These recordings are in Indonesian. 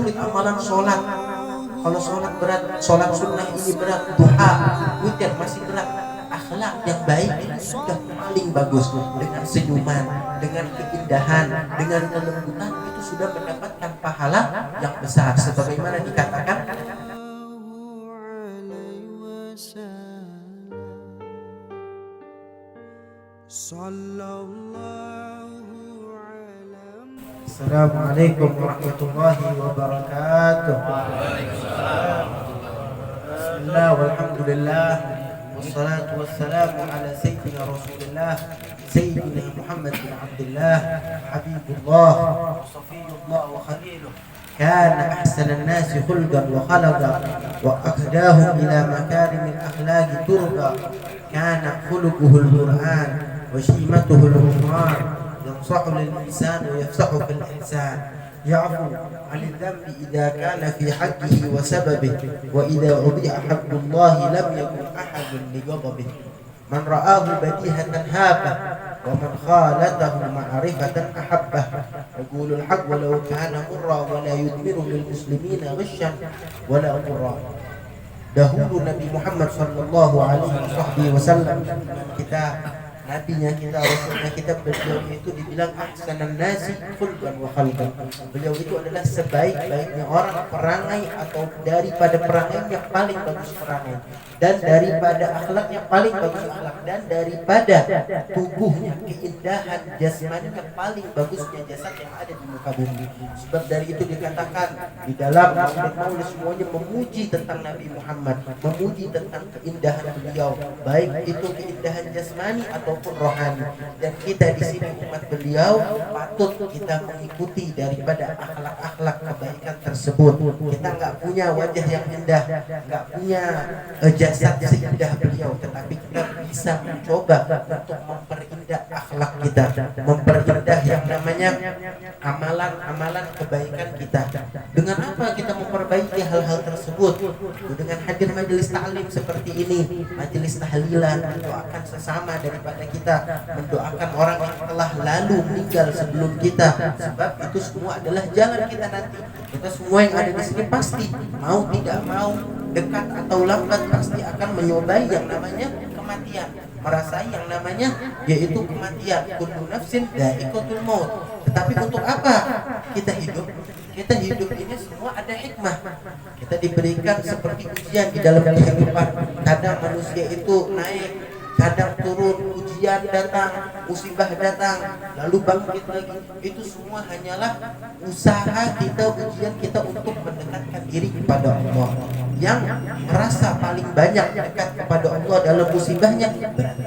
sulit amalan sholat. Kalau sholat berat, sholat sunnah ini berat, duha, witir masih berat. Akhlak yang baik itu sudah paling bagus. Dengan senyuman, dengan keindahan, dengan kelembutan itu sudah mendapatkan pahala yang besar. Sebagaimana dikatakan Assalamualaikum warahmatullahi wabarakatuh. Bismillah walhamdulillah wassalatu wassalamu ala sayyidina Rasulillah Sayyidina Muhammad bin Abdullah Habibullah Safiyullah wa Khaliluh. كان أحسن الناس خلقا وخلقا وأهداهم إلى مكارم الأخلاق تربا كان خلقه القرآن وشيمته الغفران ينصح للإنسان ويفسح في الإنسان يعفو عن الذنب إذا كان في حقه وسببه وإذا أضيع حق الله لم يكن أحد لغضبه من رآه بديهة هابه ومن خالته معرفة أحبه يقول الحق ولو كان مرا ولا يدمر للمسلمين غشا ولا ضرا. Dahulu Nabi Muhammad sallallahu alaihi wasallam kita nabinya kita, rasulnya kita, beliau itu dibilang ahsanan nasi khulqan wa khalqan. Beliau itu adalah sebaik-baiknya orang perangai, atau daripada perangainya paling bagus perangai, dan daripada akhlaknya paling bagus akhlak, dan daripada tubuhnya, keindahan jasmaninya paling bagusnya jasad yang ada di muka bumi. Sebab dari itu dikatakan di dalam maulid semuanya memuji tentang Nabi Muhammad, memuji tentang keindahan beliau, baik itu keindahan jasmani ataupun rohani. Dan kita di sini umat beliau patut kita mengikuti daripada akhlak-akhlak kebaikan tersebut. Kita nggak punya wajah yang indah, nggak punya jasad seindah beliau, tetapi kita bisa mencoba untuk memperindah akhlak kita, memperindah yang namanya amalan-amalan kebaikan kita. Dengan apa kita memperbaiki hal-hal tersebut? Dengan hadir majelis ta'lim seperti ini, majelis tahlilan, mendoakan sesama daripada kita, mendoakan orang yang telah lalu meninggal sebelum kita. Sebab itu semua adalah jalan kita nanti. Kita semua yang ada di sini pasti mau tidak mau, dekat atau lambat, pasti akan menyobai yang namanya kematian, merasai yang namanya yaitu kematian. Kullu nafsin dha'iqatul maut. Tetapi untuk apa kita hidup? Kita hidup ini semua ada hikmah. Kita diberikan seperti ujian di dalam kehidupan. Kadang manusia itu naik, kadang turun, ujian datang, musibah datang, lalu bangkit lagi. Itu semua hanyalah usaha kita, ujian kita untuk mendekatkan diri kepada Allah. Yang merasa paling banyak dekat kepada Allah dalam musibahnya, berarti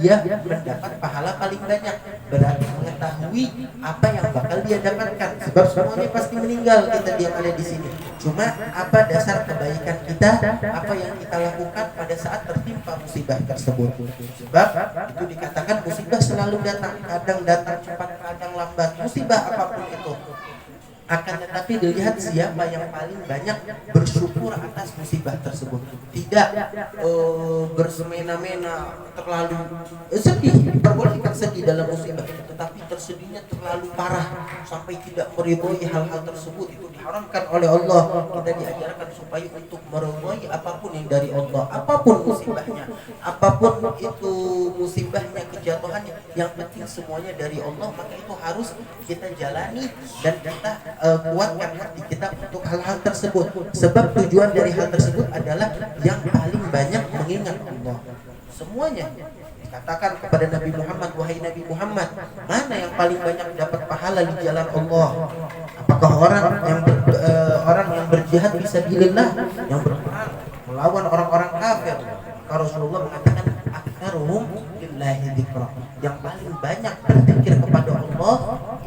dia mendapat pahala paling banyak, berarti mengetahui apa yang bakal dia dapatkan. Sebab semuanya pasti meninggal, kita diam ada di sini. Cuma apa dasar kebaikan kita, apa yang kita lakukan pada saat tertimpa musibah tersebut. Sebab itu dikatakan musibah selalu datang, kadang datang cepat, kadang lambat. Musibah apapun itu, akan tetapi dilihat siapa yang paling banyak bersyukur atas musibah tersebut. Tidak bersemena-mena, terlalu sedih. Diperbolehkan sedih dalam musibah, tetapi tersedihnya terlalu parah sampai tidak meridhoi hal-hal tersebut. Itu diharamkan oleh Allah. Kita diajarkan supaya untuk meridhoi apapun yang dari Allah, apapun musibahnya, apapun itu musibahnya, kejatuhannya, yang penting semuanya dari Allah. Maka itu harus kita jalani dan kita kuatkan hati kita untuk hal-hal tersebut. Sebab tujuan dari hal tersebut adalah yang paling banyak mengingat Allah. Semuanya katakan kepada Nabi Muhammad, wahai Nabi Muhammad, mana yang paling banyak dapat pahala di jalan Allah? Apakah orang yang berjihad fisabilillah, yang berperang melawan orang-orang kafir? Maka Rasulullah mengatakan aktsarhum lillahi dzikra, yang paling banyak berzikir kepada Allah,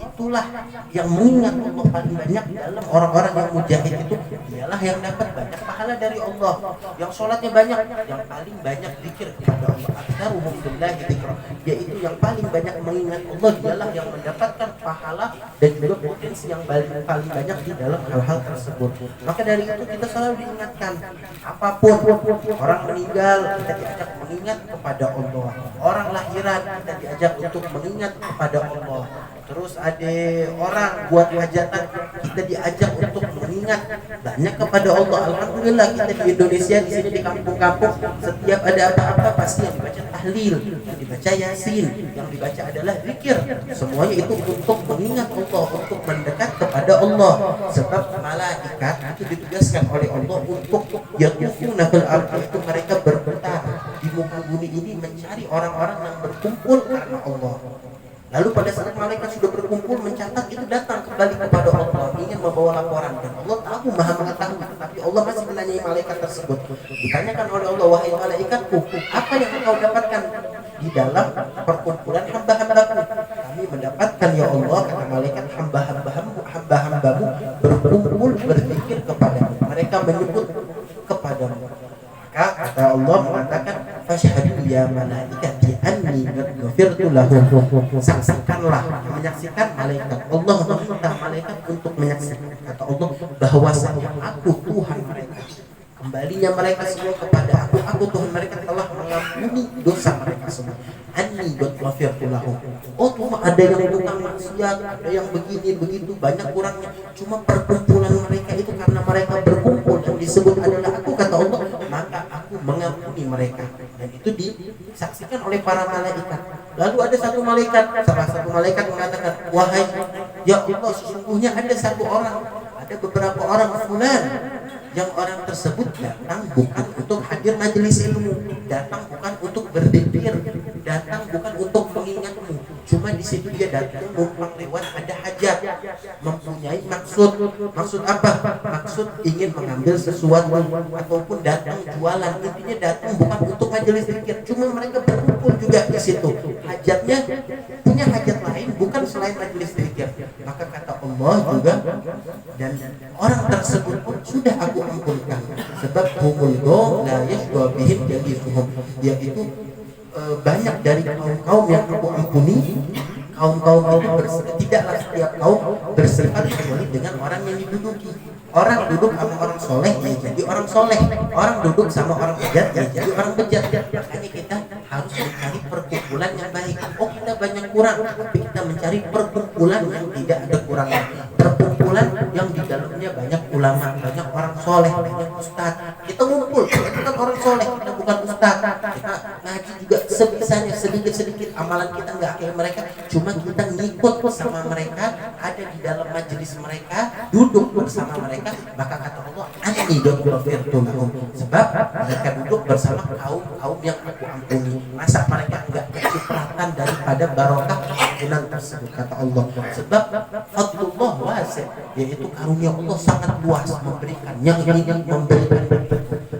itulah yang mengingat Allah paling banyak dalam orang-orang yang mujahid itu. Dialah yang dapat banyak pahala dari Allah. Yang sholatnya banyak, yang paling banyak zikir kepada Allah, aktsarhum lillahi dzikra, yaitu yang paling banyak mengingat Allah, dialah yang mendapatkan pahala dan juga potensi yang paling banyak di dalam hal-hal tersebut. Maka dari itu kita selalu diingatkan, apapun orang meninggal, kita diajak mengingat kepada Allah. Orang lahiran, kita diajak untuk mengingat kepada Allah. Terus ada orang buat hajatan, kita diajak untuk mengingat mengingat banyak kepada Allah. Alhamdulillah kita di Indonesia, di sini di kampung-kampung, setiap ada apa-apa pasti yang dibaca tahlil, yang dibaca yasin, yang dibaca adalah zikir. Semuanya itu untuk mengingat Allah, untuk mendekat kepada Allah. Sebab malaikat itu ditugaskan oleh Allah untuk yatufuna fil ardi, itu mereka berputar di muka bumi ini mencari orang-orang yang berkumpul karena Allah. Lalu pada saat malaikat sudah berkumpul mencatat, itu datang kembali kepada Allah ingin membawa laporan, dan Allah tahu, maha mengetahui, tapi Allah masih menanyai malaikat tersebut. Ditanyakan oleh Allah, wahai malaikatku, apa yang engkau dapatkan di dalam perkumpulan hamba-hambaku? Kami mendapatkan ya Allah, kata malaikat, hamba-hambamu berkumpul berzikir kepadamu, mereka menyebut kepadamu. Maka kata Allah mengatakan, fashhadu ya malaikati anni qad ghafirtu lahum. Saksikanlah, menyaksikan malaikat. Allah meminta malaikat untuk menyaksikan, kata Allah, bahwasanya aku Tuhan mereka. Kembalinya mereka semua kepada aku Tuhan mereka telah mengampuni dosa mereka semua. Anni qad ghafirtu lahum. Oh, cuma ada yang tukang maksiat, ada yang begini begitu, banyak kurangnya. Cuma perkumpulan mereka itu karena mereka berkumpul dan disebut adalah aku, kata Allah, maka aku mengampuni mereka. Dan itu disaksikan oleh para malaikat. Lalu ada salah satu malaikat mengatakan, wahai ya Allah, sesungguhnya ada satu orang, ada beberapa orang fulan, yang orang tersebut datang bukan untuk hadir majelis ilmu, datang bukan untuk berzikir, datang bukan untuk mengingatmu, cuma di situ dia datang numpang lewat, ada hajat, mempunyai maksud apa? Maksud ingin mengambil sesuatu ataupun datang jualan. Intinya datang bukan untuk majelis zikir, cuma mereka berkumpul juga di situ. Hajatnya punya hajat lain bukan selain majelis zikir. Maka kata Allah juga, dan orang tersebut pun sudah aku ampunkan, sebab humul la yashqa bihim jalisuhum, yaitu banyak dari kaum-kaum yang aku ampuni. Kaum-kaum itu tidaklah setiap kaum bersifat kecuali dengan orang yang diduduki. Orang duduk sama orang soleh ya jadi orang soleh, orang duduk sama orang bejat ya jadi orang bejat. Makanya kita harus mencari perkumpulan yang baik. Oh, kita banyak kurang, tapi kita mencari perkumpulan yang tidak ada kurangnya, perkumpulan yang di dalamnya banyak ulama, banyak orang soleh, banyak ustadz. Kita ngumpul, kita kan orang soleh, kita bukan ustadz. Kita ngaji juga sebisanya, sedikit-sedikit. Amalan kita nggak kayak mereka, cuma kita ngikut sama mereka, ada di dalam majelis mereka, duduk bersama mereka. Maka kata Allah, anni ghafirtu lahum, sebab mereka duduk bersama kaum yang aku ampuni. Masa mereka enggak kecipratan daripada barokah ampunan tersebut, kata Allah. Sebab fadlullah wasi', yaitu karunia Allah sangat luas, memberikan yang ingin memberikan,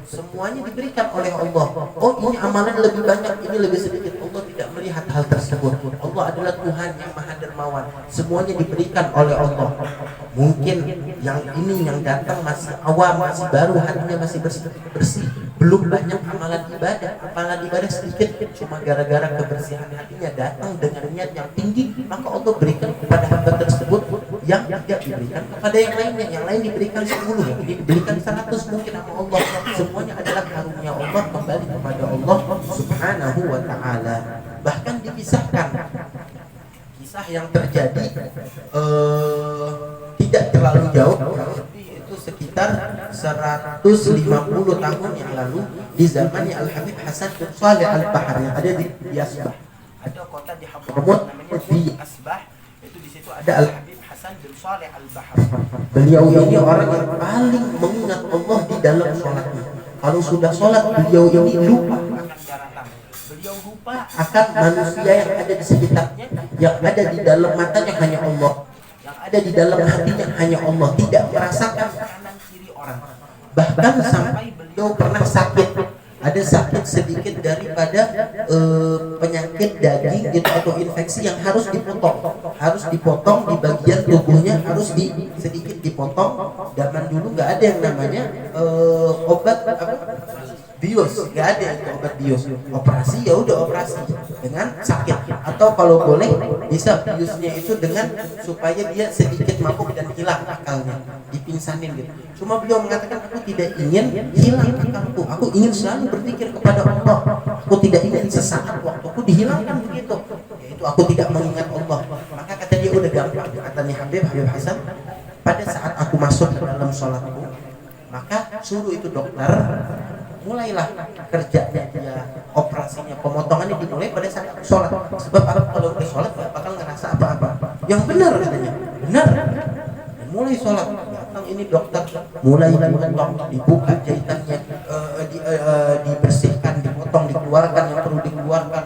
semuanya diberikan oleh Allah. Oh, ini amalan lebih banyak, ini lebih sedikit, Allah tidak melihat hal tersebut. Allah adalah Tuhan yang maha dermawan, semuanya diberikan oleh Allah. Mungkin yang ini yang datang masih awam, masih baru, hatinya masih bersih, belum banyak amalan ibadah sedikit, cuma gara-gara kebersihan hatinya datang dengan niat yang tinggi, maka Allah berikan kepada hamba tersebut yang tidak diberikan kepada yang lainnya. Yang lain diberikan 10, yang ini diberikan 100 mungkin sama Allah. Semuanya adalah karunia Allah, kembali kepada Allah Subhanahu wa ta'ala. Bahkan dikisahkan kisah yang terjadi tidak terlalu jauh, itu sekitar 150 tahun yang lalu, di zamannya Al-Habib Hasan bin Shalih Al-Bahar yang ada di Asbah. Ada kota di Hadramaut namanya di Asbah, itu di situ ada Al-Habib Hasan bin Shalih Al-Bahar. Beliau ini orang yang paling mengingat Allah di dalam sholatnya. Kalau sudah sholat, beliau ini lupa akan daratan, beliau lupa akan manusia yang ada di sekitarnya, yang ada di dalam matanya hanya Allah, yang ada di dalam hatinya hanya Allah, tidak merasakan kanan kiri orang. Bahkan sampai beliau pernah sakit, ada sakit sedikit daripada penyakit daging gitu atau infeksi yang harus dipotong di bagian tubuhnya, harus sedikit dipotong. Zaman dulu nggak ada yang namanya obat bius, nggak ada itu obat bius. Operasi ya udah operasi dengan sakit, atau kalau boleh bisa biusnya itu dengan supaya dia sedikit mabuk dan hilang akalnya, dipingsanin gitu. Cuma beliau mengatakan, aku tidak ingin hilang akalku, aku ingin selalu berpikir kepada Allah, aku tidak ingin sesaat waktuku dihilangkan begitu, yaitu aku tidak mengingat Allah. Maka kata dia, udah gampang, katanya Habib Hasan, pada saat saat aku masuk ke dalam sholatku, maka suruh itu dokter, mulailah kerjanya dia, operasinya, pemotongannya dimulai pada saat aku sholat. Sebab aku kalau udah sholat gak bakal ngerasa apa-apa. Yang benar katanya, benar. Dan mulai sholat, datang ini dokter, mulai dipotong, dibuka jahitannya, dibersihkan, dipotong, dikeluarkan yang perlu dikeluarkan.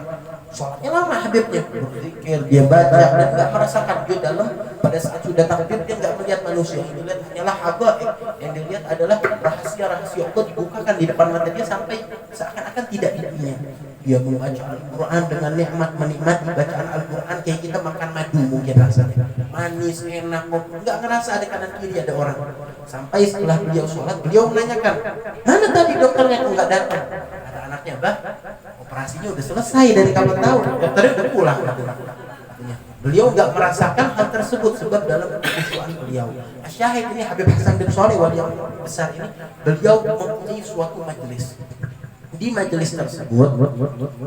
Sholatnya lama Habibnya, berzikir, dia baca dan nggak merasakan dia dalam. Pada saat sudah takbir dia nggak melihat manusia, yang dilihat hanyalah habaib, yang dilihat adalah rahasia-rahasia Allah dibukakan di depan mata dia sampai seakan-akan tidak di dunia. Dia membaca Al-Quran dengan nikmat, menikmati bacaan Al-Quran kayak kita makan madu mungkin rasanya, manis, enak, nggak ngerasa ada kanan kiri ada orang. Sampai setelah beliau sholat, beliau menanyakan, mana tadi dokternya kok nggak datang? Kata anaknya, bah, operasinya udah selesai dari kamu tahu, dokternya udah pulang katanya. Beliau nggak merasakan hal tersebut sebab dalam kekhusyuan beliau. Syahid ini Habib Hasan bin Shalih wali yang besar ini, beliau mempunyai suatu majelis. Di majelis tersebut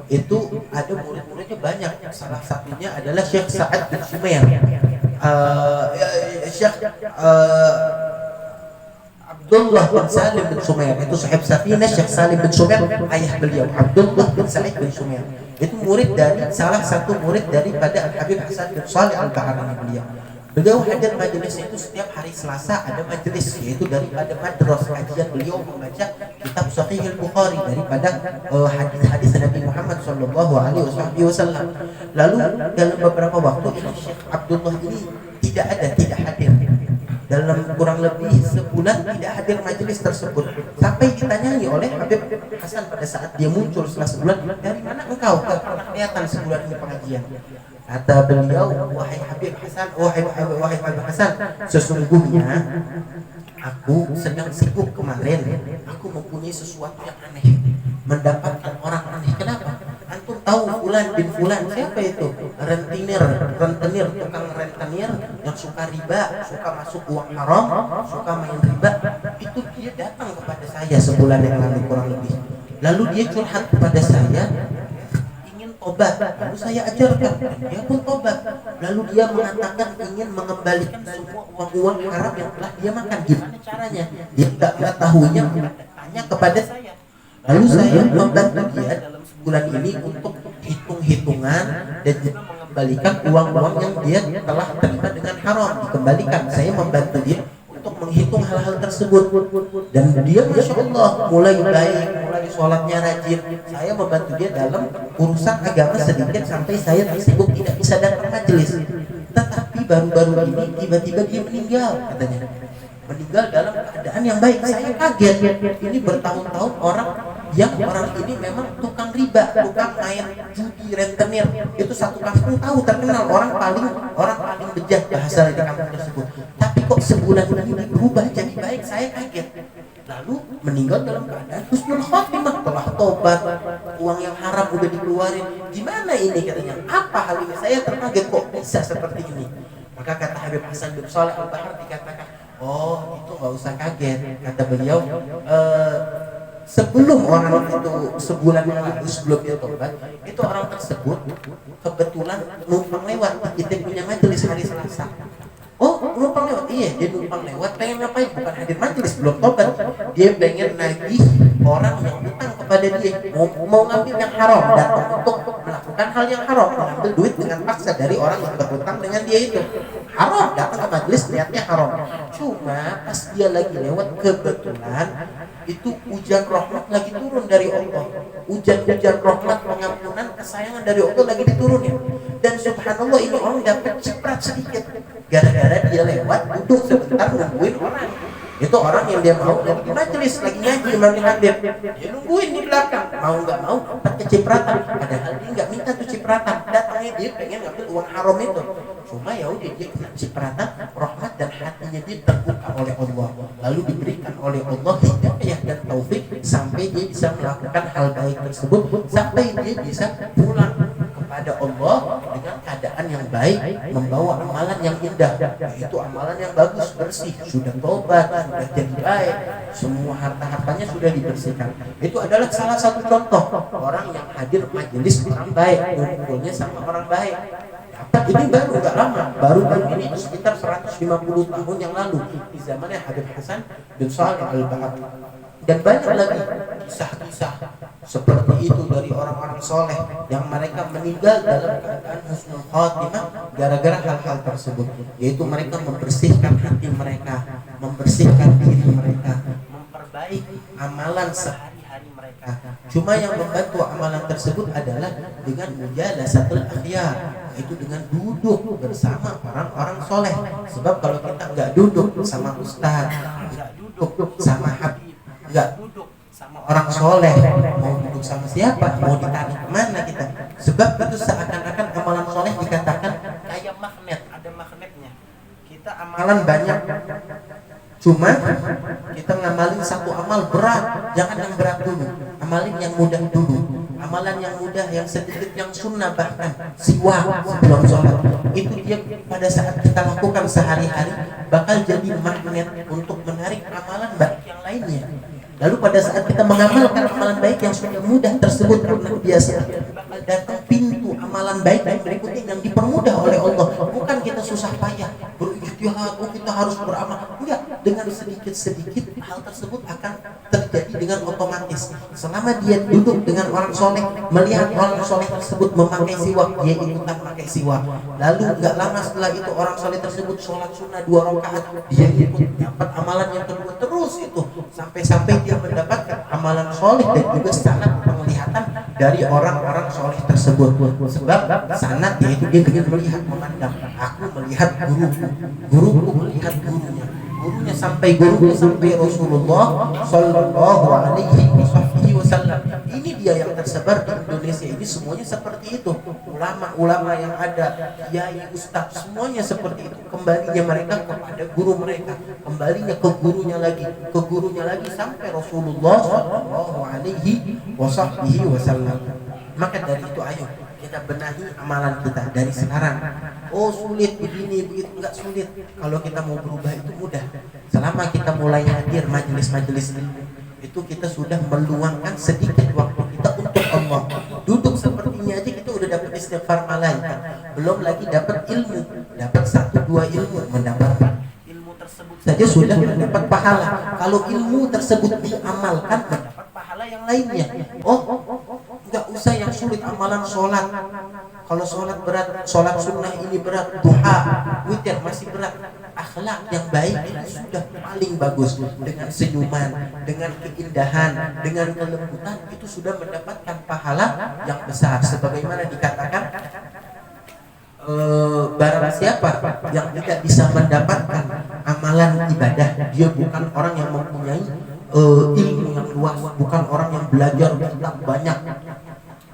itu ada murid-muridnya banyak. Salah satunya adalah Syekh Sa'ad bin Sumair, Syekh Abdullah bin Salim bin Sumair, itu sahib Safinah. Syekh Salim bin Sumair ayah beliau, Abdullah bin Sa'id bin Sumair, itu murid dari salah satu murid daripada Habib Hasan bin Shalih Al-Bahrani beliau. Beliau hadir majelis itu setiap hari Selasa, ada majelis yaitu daripada madras kajian beliau membaca kitab Sahih Al-Bukhari daripada hadis-hadis Nabi Muhammad sallallahu alaihi wasallam. Lalu dalam beberapa waktu ini Syekh Abdullah ini tidak hadir. Dalam kurang lebih sebulan tidak hadir majelis tersebut. Sampai ditanyai oleh Habib Hasan pada saat dia muncul setelah sebulan, dari mana engkau? Karena kelihatan sebulan ini pengajian. Kata beliau, wahai Habib Hasan, wahai Habib Hasan, sesungguhnya aku sedang sibuk kemarin. Aku mempunyai sesuatu yang aneh, mendapatkan orang aneh. Kenapa? Antum tahu Fulan bin Fulan? Siapa itu? Rentenir, tukang rentenir yang suka riba, suka masuk uang haram, suka main riba. Itu dia datang kepada saya sebulan yang lalu kurang lebih. Lalu dia curhat kepada saya, ingin tobat. Lalu saya ajarkan, dan dia pun tobat. Lalu dia mengatakan ingin mengembalikan semua uang-uang haram yang telah dia makan. Gimana caranya? Dia tidak mengetahuinya, tanya kepada saya. Lalu saya membantu dia dalam sebulan ini untuk hitung-hitungan dan juga mengembalikan uang-uang yang dia telah terima dengan haram, dikembalikan. Saya membantu dia untuk menghitung hal-hal tersebut, dan dia Masya Allah mulai baik, mulai sholatnya rajin. Saya membantu dia dalam urusan agama sedikit sampai saya tersibuk tidak bisa datang majelis. Tetapi baru-baru ini tiba-tiba dia meninggal katanya. Meninggal dalam keadaan yang baik. Saya kaget. Ini bertahun-tahun orang ini memang tukang riba, tukang main judi, rentenir. Itu satu kampung tahu, terkenal, orang paling bejat bahasa di kampung tersebut. Tapi kok sebulan ini berubah jadi baik, saya kaget. Lalu meninggal dalam keadaan husnul khotimah, telah tobat, uang yang haram udah dikeluarin. Gimana ini katanya? Apa hal ini? Saya terkaget kok bisa seperti ini. Maka kata Habib Hasan bin Shalih Al-Bahrani dikatakan, oh itu nggak usah kaget, kata beliau. Sebelum orang itu sebulan yang lalu sebelum dia tobat, itu orang tersebut kebetulan numpang lewat, kita punya majelis hari Selasa. Oh numpang lewat, iya dia numpang lewat, pengen ngapain? Bukan hadir majelis, belum tobat. Dia pengen nagih orang yang utang kepada dia, mau ngambil yang haram, datang untuk melakukan hal yang haram, mengambil duit dengan paksa dari orang yang berhutang dengan dia itu. Haram, datang ke majelis lihatnya haram. Cuma pas dia lagi lewat, kebetulan itu hujan rahmat lagi turun dari Allah. Hujan-hujan rahmat, pengampunan, kesayangan dari Allah lagi diturunin. Dan subhanallah ini orang dapat ciprat sedikit gara-gara dia lewat duduk sebentar nungguin orang. Itu orang yang dia mau lagi di majelis, lagi ngaji Imam Habib, dia nungguin di belakang, mau nggak mau dapat kecipratan. Padahal dia nggak minta tuh cipratan, datangnya dia pengen ngambil uang haram itu. Cuma ya udah dia kena cipratan rahmat dan hatinya dia terbuka oleh Allah, lalu diberikan oleh Allah hidayah dan taufik sampai dia bisa melakukan hal baik tersebut, sampai dia bisa pulang kepada Allah dengan keadaan yang baik, membawa amalan yang indah, yaitu amalan yang bagus, bersih, sudah tobat, sudah jadi baik, semua harta-hartanya sudah dibersihkan. Itu adalah salah satu contoh orang yang hadir majelis orang baik, ngumpulnya sama orang baik. Ini baru nggak lama, baru ini sekitar 150 tahun yang lalu di zamannya Habib Hasan bin Shalih Al-Bahar. Dan banyak lagi kisah-kisah seperti itu dari orang-orang soleh yang mereka meninggal dalam keadaan husnul khatimah gara-gara hal-hal tersebut, yaitu mereka membersihkan hati mereka, membersihkan diri mereka, memperbaiki amalan sehari-hari mereka. Cuma yang membantu amalan tersebut adalah dengan mujalasatul akhyar, itu dengan duduk bersama orang-orang soleh. Sebab kalau kita nggak duduk sama ustaz, nggak duduk sama habib, nggak duduk sama orang soleh, mau duduk sama siapa, mau ditarik kemana kita? Sebab itu seakan-akan amalan soleh dikatakan kayak magnet, ada magnetnya. Kita amalan banyak, cuma kita ngamalin satu amal berat, jangan yang berat dulu, amalin yang mudah dulu. Amalan yang mudah, yang sedikit, yang sunnah, bahkan siwak sebelum sholat, itu dia pada saat kita lakukan sehari-hari bakal jadi magnet untuk menarik amalan baik yang lainnya. Lalu pada saat kita mengamalkan amalan baik yang sudah mudah tersebut karena kebiasaan, bakal datang pintu amalan baik yang berikutnya yang dipermudah oleh Allah. Bukan kita susah payah berijtihad, kita harus beramal. Enggak, dengan sedikit-sedikit hal tersebut akan terjadi dengan otomatis. Selama dia duduk dengan orang soleh, melihat orang soleh tersebut memakai siwak, dia ikutan memakai siwak. Lalu enggak lama setelah itu orang soleh tersebut sholat sunnah 2 rakaat, dia ikut dapat amalan yang kedua, terus itu sampai-sampai dia mendapatkan amalan soleh dan juga sanad penglihatan dari orang-orang soleh tersebut. Sebab sanad yaitu dia dengan melihat, memandang. Aku melihat guruku melihat gurunya sampai Rasulullah Sallallahu Alaihi Wasallam. Ini dia yang tersebar di Indonesia ini, semuanya seperti itu. Ulama-ulama yang ada, kiai, ustaz, semuanya seperti itu. Kembalinya mereka kepada guru mereka, kembalinya ke gurunya lagi sampai Rasulullah Sallallahu Alaihi Wasallam. Maka dari itu ayo kita benahi amalan kita dari sekarang. Oh sulit begini begitu, enggak sulit. Kalau kita mau berubah itu mudah. Selama kita mulai hadir majelis-majelis itu kita sudah meluangkan sedikit waktu kita untuk Allah. Duduk seperti ini aja kita udah dapat istighfar malaikat. Belum lagi dapat ilmu, dapat 1-2 ilmu, mendapatkan ilmu tersebut saja sudah mendapat pahala. Kalau ilmu tersebut diamalkan, mendapat pahala yang lainnya. Enggak usah yang sulit amalan sholat. Kalau sholat berat, sholat sunnah ini berat, duha, witir masih berat. Akhlak yang baik itu sudah paling bagus. Dengan senyuman, dengan keindahan, dengan kelembutan, itu sudah mendapatkan pahala yang besar. Sebagaimana dikatakan, barang siapa yang tidak bisa mendapatkan amalan ibadah, dia bukan orang yang mempunyai ilmu yang luas, bukan orang yang belajar kitab banyak,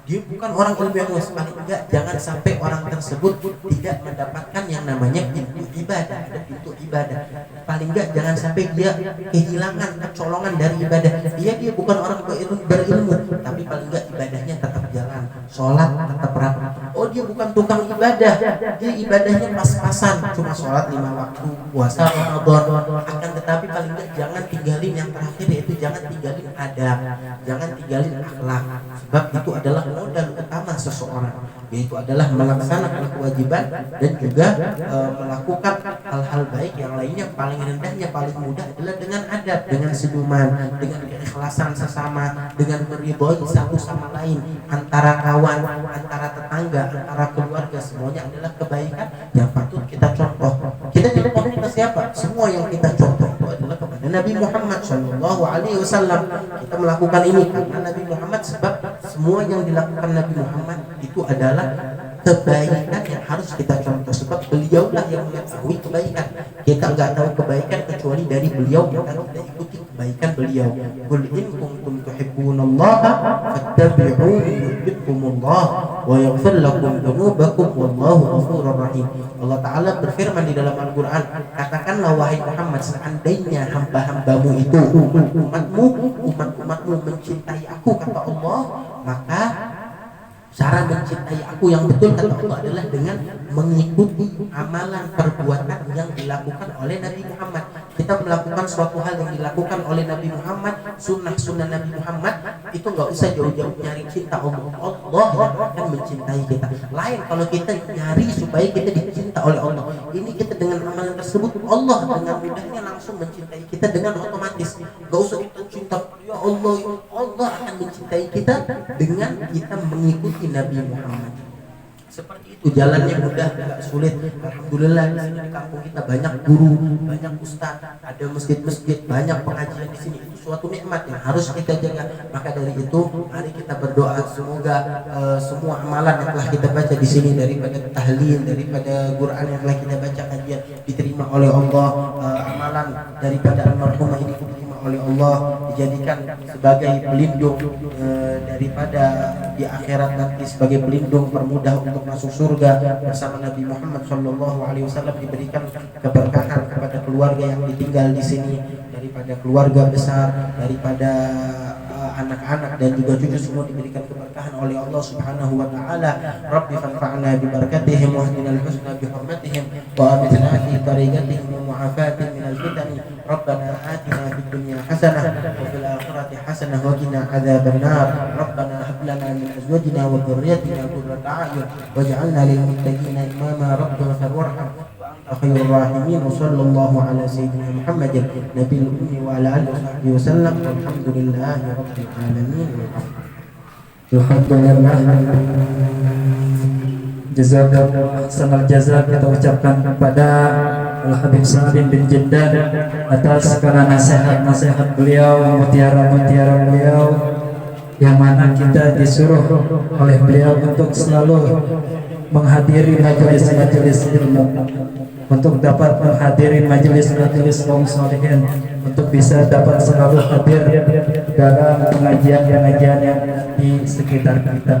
dia bukan orang ilmu yang luas. Paling enggak jangan sampai orang tersebut tidak mendapatkan yang namanya pintu ibadah. Ada pintu ibadah, paling enggak jangan sampai dia kehilangan, kecolongan dari ibadah. Dia bukan orang berilmu, tapi paling enggak ibadahnya tetap jalan, sholat tetap rapat. Oh dia bukan tukang ibadah, dia ibadahnya pas-pasan, cuma sholat 5 waktu, puasa Ramadan. Akan tetapi paling enggak jangan tinggalin yang terakhir, yaitu jangan tinggalin adab, jangan tinggalin akhlak. Sebab itu adalah modal utama seseorang, yaitu adalah melaksanakan kewajiban dan juga melakukan hal-hal baik yang lainnya. Paling rendahnya, paling mudah adalah dengan adab, dengan senyuman, dengan keikhlasan sesama, dengan meridhoi satu sama lain, antara kawan, antara tetangga, antara keluarga, semuanya adalah kebaikan yang patut kita contoh. Kita contohnya ke siapa? Semua yang kita contoh itu adalah kepada Nabi Muhammad Shallallahu Alaihi Wasallam. Kita melakukan ini karena Nabi Muhammad, sebab semua yang dilakukan Nabi Muhammad itu adalah kebaikan yang harus kita contoh. Sebab beliaulah yang mengetahui kebaikan. Kita nggak tahu kebaikan kecuali dari beliau, maka kita ikuti kebaikan beliau. Qul in kuntum tuhibbunallaha fattabi'uni yuhibbukumullah wa yaghfir lakum dzunubakum wallahu ghafurur rahim. Allah Ta'ala berfirman di dalam Al-Quran, katakanlah wahai Muhammad, seandainya hamba-hambamu itu, umat-umatmu mencintai aku, kata Allah, maka cara mencintai aku yang betul, kata Allah, adalah dengan mengikuti amalan perbuatan yang dilakukan oleh Nabi Muhammad. kita melakukan suatu hal yang dilakukan oleh Nabi Muhammad, sunnah Nabi Muhammad, itu nggak usah jauh-jauh nyari cinta Allah. Allah yang akan mencintai kita. Lain kalau kita nyari supaya kita dicinta oleh Allah. Ini kita dengan amalan tersebut, Allah dengan mudahnya langsung mencintai kita dengan otomatis. Nggak usah kita cinta, ya Allah, Allah akan mencintai kita dengan kita mengikuti Nabi Muhammad. Seperti itu, jalannya mudah, tidak sulit. Alhamdulillah di sini di kampung kita banyak guru, banyak ustaz, ada masjid-masjid, banyak pengajian di sini. Itu suatu nikmat yang harus kita jaga. Maka dari itu, mari kita berdoa semoga semua amalan yang telah kita baca di sini, daripada tahlil, daripada Quran yang telah kita baca kajian, diterima oleh Allah. Amalan daripada almarhumah ini diterima oleh Allah, dijadikan sebagai pelindung daripada di akhirat nanti, sebagai pelindung permudah untuk masuk surga bersama Nabi Muhammad SAW, diberikan keberkahan kepada keluarga yang ditinggal di sini, daripada keluarga besar, daripada anak-anak dan juga cucu, semua diberikan keberkahan oleh Allah Subhanahu wa taala. Rabbi fanfa'na bi barakatihim wa hdina al-husna bi hurmatihim wa amitna fi tariqatihim wa mu'afatihim min al-fitan. Rabbana atina fid dunya hasanah wa fil akhirati hasanah wa qina adzaban nar. Rabbana hab lana min azwajina wa dhurriyyatina qurrata a'yun waj'alna lil muttaqina imama. Rabbana farwarham خير الراحمين وصلى الله على سيدنا محمد نبي الأمي وعلى آله وصحبه وسلم والحمد لله رب العالمين. Alhamdulillah, jazakallahu ahsanal jazaa kita ucapkan kepada Al Habib Salim bin Jiddan atas segala nasihat beliau, mutiara beliau, yang mana kita disuruh oleh beliau untuk selalu menghadiri majelis-majelis ilmu, untuk dapat menghadiri majelis-majelis kaum salihin, untuk bisa dapat selalu hadir dalam pengajian-pengajian yang di sekitar kita.